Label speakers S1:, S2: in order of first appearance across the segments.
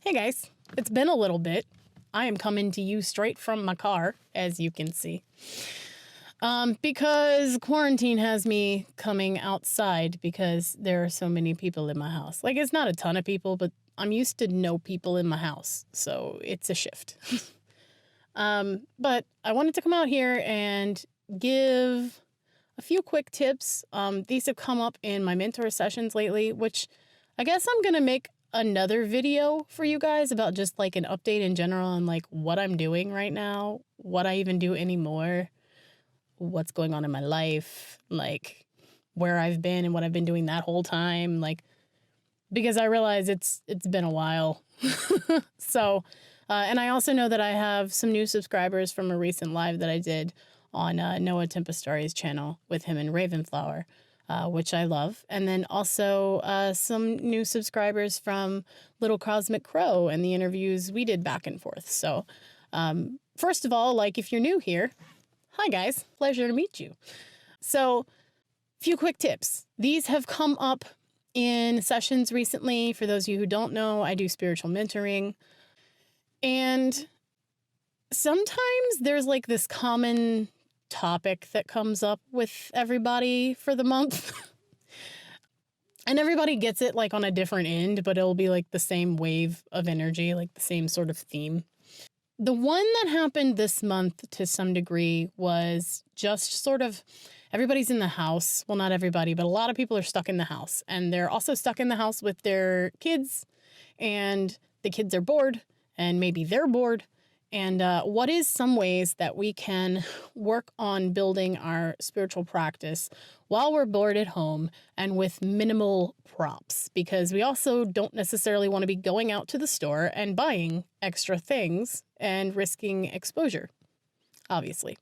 S1: Hey guys, it's been a little bit. I am coming to you straight from my car, as you can see. Because quarantine has me coming outside because there are so many people in my house. Like, it's not a ton of people, but I'm used to no people in my house, so it's a shift. But I wanted to come out here and give a few quick tips. These have come up in my mentor sessions lately, which I guess I'm going to make another video for you guys about just like an update in general on like what I'm doing right now, what I even do anymore, what's going on in my life, like where I've been and what I've been doing that whole time, like because I realize it's been a while. So, and I also know that I have some new subscribers from a recent live that I did on Noah Tempestari's channel with him and Ravenflower, which I love. And then also some new subscribers from Little Cosmic Crow and the interviews we did back and forth. So first of all, like if you're new here, hi guys, pleasure to meet you. So few quick tips. These have come up in sessions recently. For those of you who don't know, I do spiritual mentoring. And sometimes there's like this common topic that comes up with everybody for the month. And everybody gets it like on a different end, but it'll be like the same wave of energy, like the same sort of theme. The one that happened this month to some degree was just sort of everybody's in the house. Well, not everybody, but a lot of people are stuck in the house. And they're also stuck in the house with their kids. And the kids are bored. And maybe they're bored. And what is some ways that we can work on building our spiritual practice while we're bored at home and with minimal props? Because we also don't necessarily want to be going out to the store and buying extra things and risking exposure, obviously.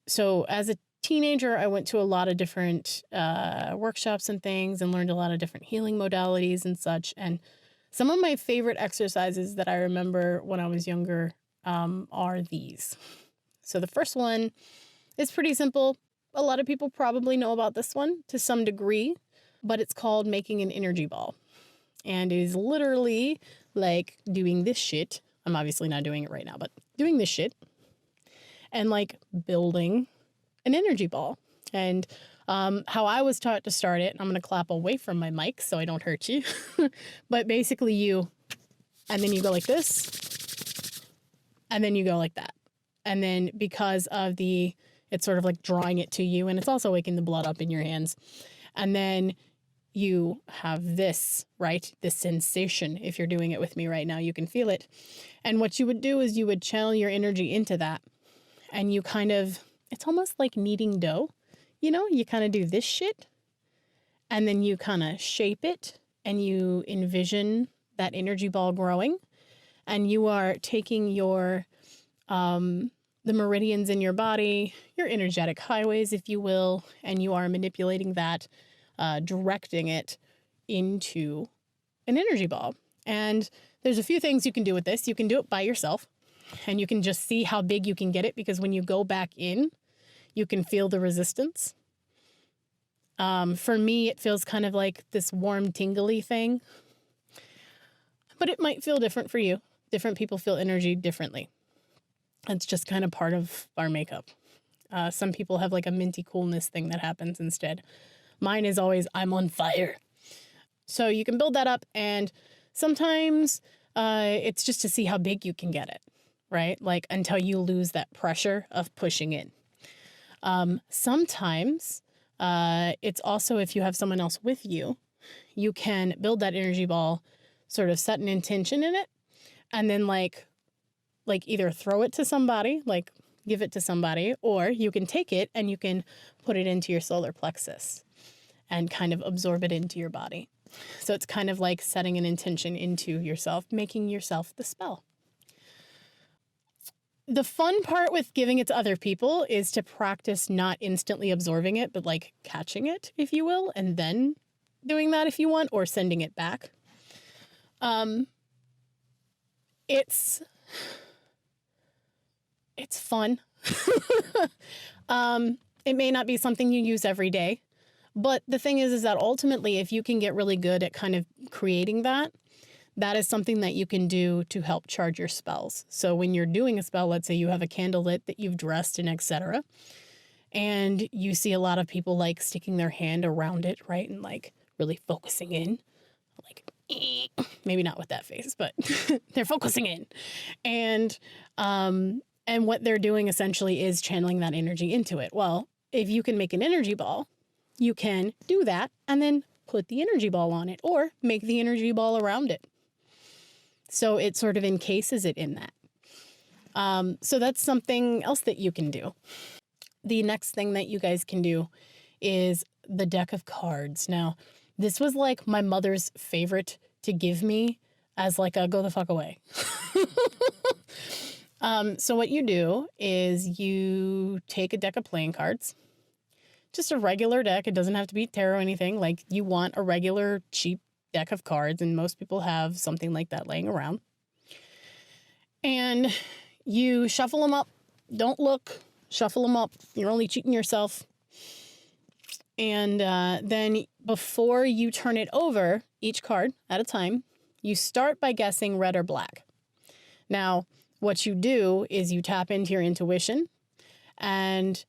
S1: So as a teenager, I went to a lot of different workshops and things and learned a lot of different healing modalities and such. And some of my favorite exercises that I remember when I was younger are these. So the first one is pretty simple. A lot of people probably know about this one to some degree, but it's called making an energy ball. And it is literally like doing this shit. I'm obviously not doing it right now, but doing this shit and like building an energy ball. And how I was taught to start it, I'm going to clap away from my mic so I don't hurt you. But basically and then you go like this, and then you go like that. And then because of it's sort of like drawing it to you, and it's also waking the blood up in your hands. And then you have this, right? This sensation. If you're doing it with me right now, you can feel it. And what you would do is you would channel your energy into that. And you it's almost like kneading dough. You know, you kind of do this shit, and then you kind of shape it, and you envision that energy ball growing, and you are taking your, the meridians in your body, your energetic highways, if you will, and you are manipulating that, directing it into an energy ball. And there's a few things you can do with this. You can do it by yourself, and you can just see how big you can get it, because when you go back in, you can feel the resistance. For me, it feels kind of like this warm, tingly thing. But it might feel different for you. Different people feel energy differently. It's just kind of part of our makeup. Some people have like a minty coolness thing that happens instead. Mine is always, I'm on fire. So you can build that up, and sometimes it's just to see how big you can get it, right? Like until you lose that pressure of pushing in. Sometimes it's also if you have someone else with you, you can build that energy ball, sort of set an intention in it, and then like either throw it to somebody, like give it to somebody, or you can take it and you can put it into your solar plexus and kind of absorb it into your body. So it's kind of like setting an intention into yourself, making yourself the spell. The fun part with giving it to other people is to practice not instantly absorbing it, but like catching it, if you will, and then doing that if you want, or sending it back. It's fun. It may not be something you use every day, but the thing is that ultimately, if you can get really good at kind of creating that, that is something that you can do to help charge your spells. So when you're doing a spell, let's say you have a candle lit that you've dressed in, etc., and you see a lot of people like sticking their hand around it, right? And like really focusing in, like maybe not with that face, but they're focusing in. And what they're doing essentially is channeling that energy into it. Well, if you can make an energy ball, you can do that and then put the energy ball on it or make the energy ball around it. So it sort of encases it in that. So that's something else that you can do. The next thing that you guys can do is the deck of cards. Now, this was like my mother's favorite to give me as like a go the fuck away. So what you do is you take a deck of playing cards, just a regular deck. It doesn't have to be tarot or anything. Like you want a regular cheap deck of cards, and most people have something like that laying around. And you shuffle them up. Don't look. Shuffle them up. You're only cheating yourself. And then before you turn it over, each card at a time, you start by guessing red or black. Now, what you do is you tap into your intuition, and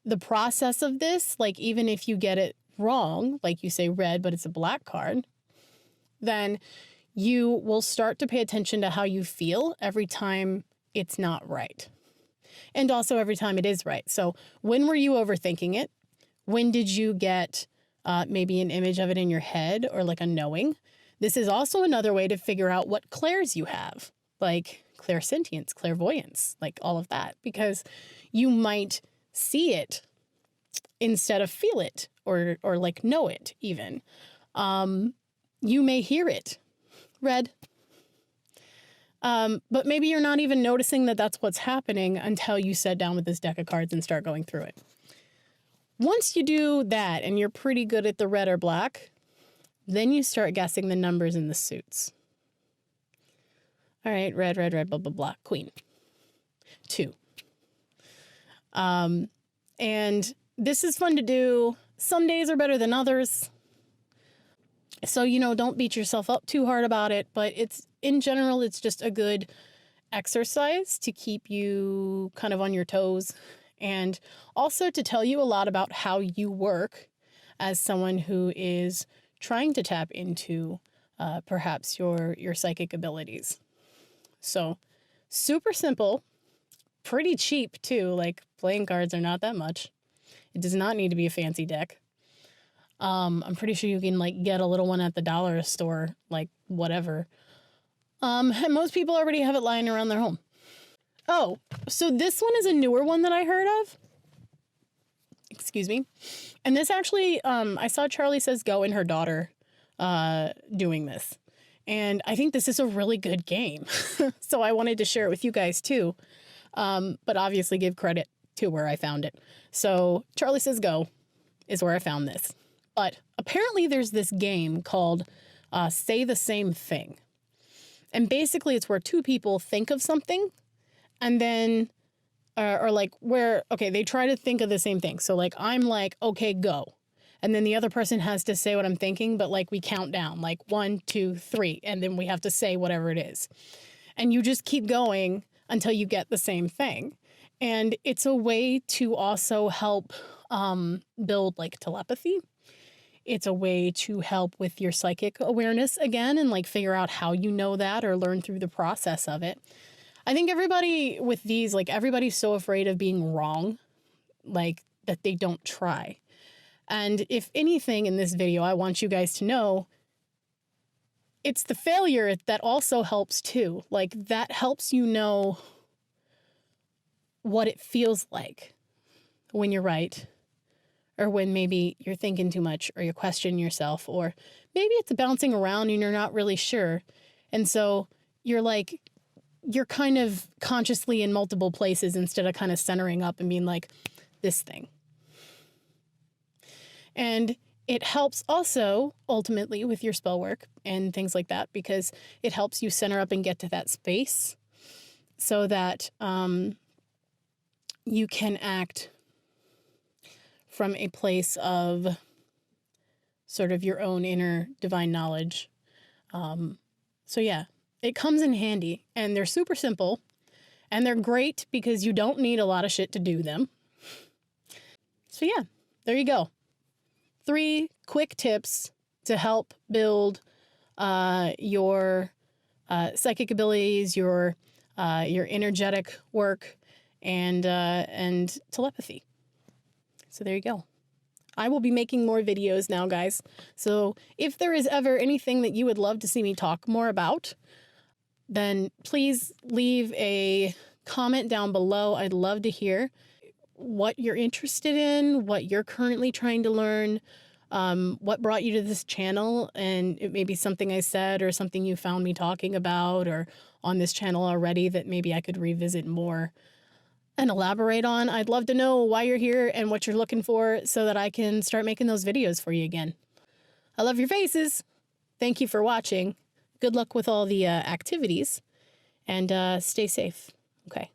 S1: the process of this, like even if you get it wrong, like you say red, but it's a black card, then you will start to pay attention to how you feel every time it's not right. And also every time it is right. So when were you overthinking it? When did you get maybe an image of it in your head or like a knowing? This is also another way to figure out what clairs you have, like clairsentience, clairvoyance, like all of that, because you might see it instead of feel it or like know it even. You may hear it, red. But maybe you're not even noticing that that's what's happening until you sit down with this deck of cards and start going through it. Once you do that and you're pretty good at the red or black, then you start guessing the numbers in the suits. All right, red, blah, blah, blah, queen. 2. And this is fun to do. Some days are better than others. So, don't beat yourself up too hard about it, but in general, it's just a good exercise to keep you kind of on your toes and also to tell you a lot about how you work as someone who is trying to tap into perhaps your psychic abilities. So super simple, pretty cheap too. Like playing cards are not that much. It does not need to be a fancy deck. I'm pretty sure you can like get a little one at the dollar store, like whatever. And most people already have it lying around their home. Oh, so this one is a newer one that I heard of. Excuse me. And this actually, I saw Charlie Says Go and her daughter doing this. And I think this is a really good game. So I wanted to share it with you guys too. But obviously give credit to where I found it. So Charlie Says Go is where I found this. But apparently there's this game called Say the Same Thing. And basically it's where two people think of something and then, or like where, okay, they try to think of the same thing. So like, I'm like, okay, go. And then the other person has to say what I'm thinking, but like we count down like 1, 2, 3, and then we have to say whatever it is. And you just keep going until you get the same thing. And it's a way to also help build like telepathy. It's a way to help with your psychic awareness again and like figure out how you know that or learn through the process of it. I think everybody with these, like everybody's so afraid of being wrong, like that they don't try. And if anything in this video, I want you guys to know it's the failure that also helps too. Like that helps you know what it feels like when you're right. Or when maybe you're thinking too much or you're questioning yourself, or maybe it's bouncing around and you're not really sure. And so you're like, you're kind of consciously in multiple places instead of kind of centering up and being like this thing. And it helps also ultimately with your spell work and things like that, because it helps you center up and get to that space so that you can act from a place of sort of your own inner divine knowledge, So yeah, it comes in handy, and they're super simple, and they're great because you don't need a lot of shit to do them. So yeah, there you go. 3 quick tips to help build your psychic abilities, your energetic work, and telepathy. So there you go. I will be making more videos now, guys. So if there is ever anything that you would love to see me talk more about, then please leave a comment down below. I'd love to hear what you're interested in, what you're currently trying to learn, what brought you to this channel, and it may be something I said or something you found me talking about or on this channel already that maybe I could revisit more and elaborate on. I'd love to know why you're here and what you're looking for so that I can start making those videos for you again. I love your faces. Thank you for watching. Good luck with all the activities, and stay safe. Okay.